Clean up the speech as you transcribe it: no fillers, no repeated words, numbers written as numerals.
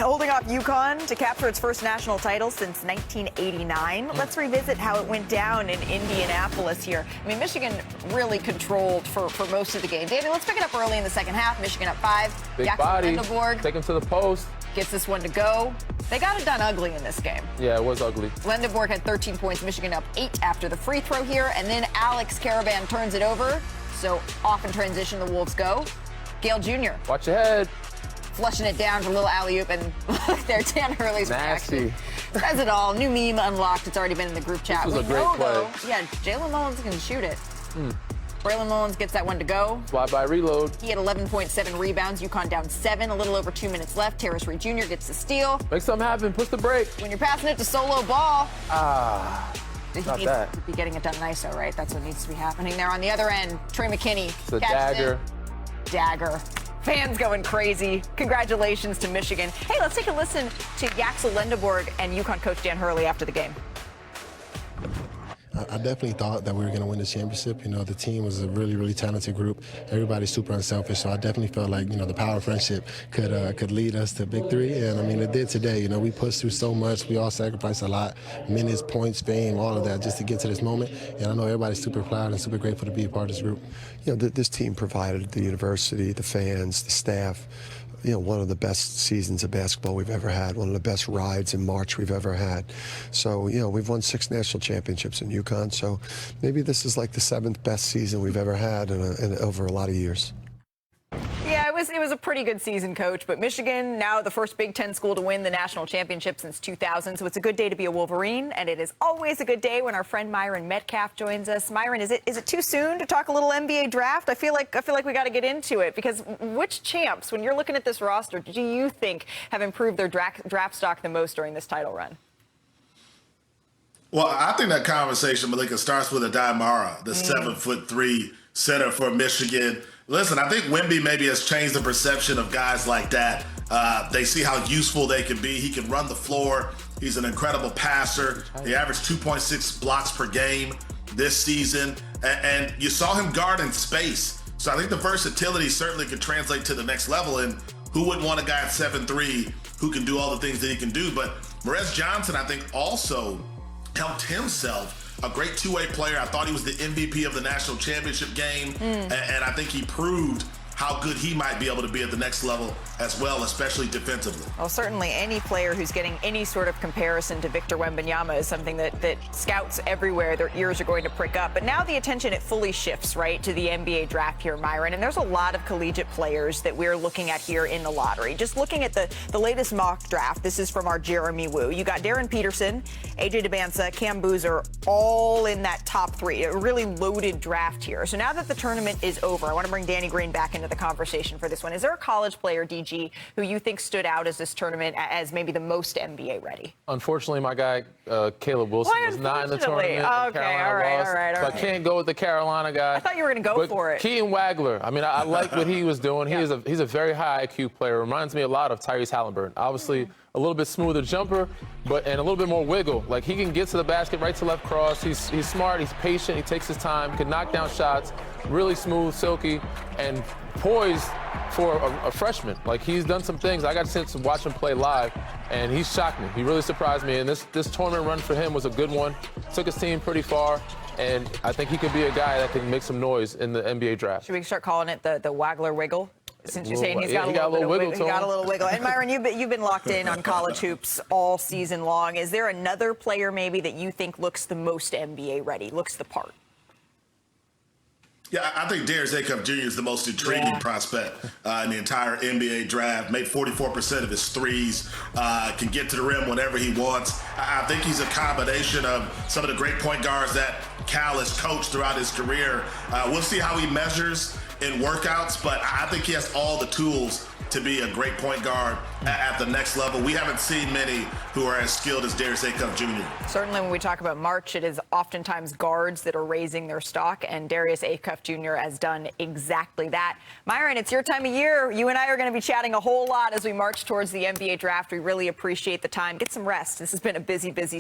holding off UConn to capture its first national title since 1989. Let's revisit how it went down in Indianapolis here. I mean, Michigan really controlled for most of the game. David, let's pick it up early in the second half. Michigan up 5. Big body. Take him to the post. Gets this one to go. They got it done ugly in this game. Yeah, it was ugly. Lendeborg had 13 points. Michigan up 8 after the free throw here. And then Alex Caravan turns it over. So off in transition, the Wolves go. Gale Jr. Watch your head. Flushing it down for a little alley-oop, and look there, Dan Hurley's nasty. Says it all. New meme unlocked. It's already been in the group chat. This was a great play. Though, yeah, Jalen Mullins can shoot it. Braylon Mullins gets that one to go. Fly-by reload. He had 11.7 rebounds. UConn down 7. A little over 2 minutes left. Terrace Reed Jr. gets the steal. Make something happen. Push the break. When you're passing it to Solo Ball. He needs to be getting it done nicer, right? That's what needs to be happening there. On the other end, Trey McKinney. The dagger. Dagger. Fans going crazy. Congratulations to Michigan. Hey, let's take a listen to Yaxel Lendeborg and UConn coach Dan Hurley after the game. I definitely thought that we were going to win the championship. You know, the team was a really, really talented group. Everybody's super unselfish, so I definitely felt like, you know, the power of friendship could lead us to victory, and I mean, it did today. You know, we pushed through so much. We all sacrificed a lot, minutes, points, fame, all of that, just to get to this moment. And I know everybody's super proud and super grateful to be a part of this group. You know, this team provided the university, the fans, the staff, you know, one of the best seasons of basketball we've ever had, one of the best rides in March we've ever had. So, you know, we've won 6 national championships in UConn, so maybe this is like the 7th best season we've ever had in over a lot of years. Yeah, it was a pretty good season, Coach. But Michigan, now the first Big Ten school to win the national championship since 2000. So it's a good day to be a Wolverine. And it is always a good day when our friend Myron Metcalf joins us. Myron, is it too soon to talk a little NBA draft? I feel like we got to get into it, because which champs, when you're looking at this roster, do you think have improved their draft stock the most during this title run? Well, I think that conversation, Malika, starts with Adai Mara, the 7'3" center for Michigan. Listen, I think Wemby maybe has changed the perception of guys like that. They see how useful they can be. He can run the floor. He's an incredible passer. He averaged 2.6 blocks per game this season. And you saw him guard in space. So I think the versatility certainly could translate to the next level. And who wouldn't want a guy at 7'3" who can do all the things that he can do? But Morez Johnson, I think, also helped himself. A great two-way player. I thought he was the MVP of the national championship game, and I think he proved how good he might be able to be at the next level as well, especially defensively. Well, certainly any player who's getting any sort of comparison to Victor Wembanyama is something that scouts everywhere, their ears are going to prick up. But now the attention, it fully shifts, right, to the NBA draft here, Myron. And there's a lot of collegiate players that we're looking at here in the lottery. Just looking at the latest mock draft, this is from our Jeremy Wu. You got Darren Peterson, AJ DeBanza, Cam Boozer, all in that top 3. A really loaded draft here. So now that the tournament is over, I want to bring Danny Green back into the conversation for this one. Is there a college player, DG, who you think stood out as this tournament as maybe the most NBA ready? Unfortunately, my guy, Caleb Wilson, was not in the tournament. Okay, all right. So I can't go with the Carolina guy. I thought you were going to go for it. Keaton Wagler. I mean, I like what he was doing. He's a very high IQ player. Reminds me a lot of Tyrese Halliburton. Obviously, a little bit smoother jumper, and a little bit more wiggle. Like, he can get to the basket, right to left cross. He's smart. He's patient. He takes his time. Can knock down shots. Really smooth, silky, and poised for a freshman. Like, he's done some things. I got a chance to watch him play live, and he shocked me. He really surprised me. And this tournament run for him was a good one. Took his team pretty far, and I think he could be a guy that can make some noise in the NBA draft. Should we start calling it the Wagler wiggle? Since you're saying he's got a little wiggle. He got a little wiggle. And Myron, you've been locked in on college hoops all season long. Is there another player maybe that you think looks the most NBA ready, looks the part? Yeah, I think Darius Acuff Jr. is the most intriguing prospect in the entire NBA draft. Made 44% of his threes, can get to the rim whenever he wants. I think he's a combination of some of the great point guards that Cal has coached throughout his career. We'll see how he measures in workouts, but I think he has all the tools to be a great point guard at the next level. We haven't seen many who are as skilled as Darius Acuff Jr. Certainly when we talk about March, it is oftentimes guards that are raising their stock, and Darius Acuff Jr. has done exactly that. Myron, it's your time of year. You and I are going to be chatting a whole lot as we march towards the NBA draft. We really appreciate the time. Get some rest. This has been a busy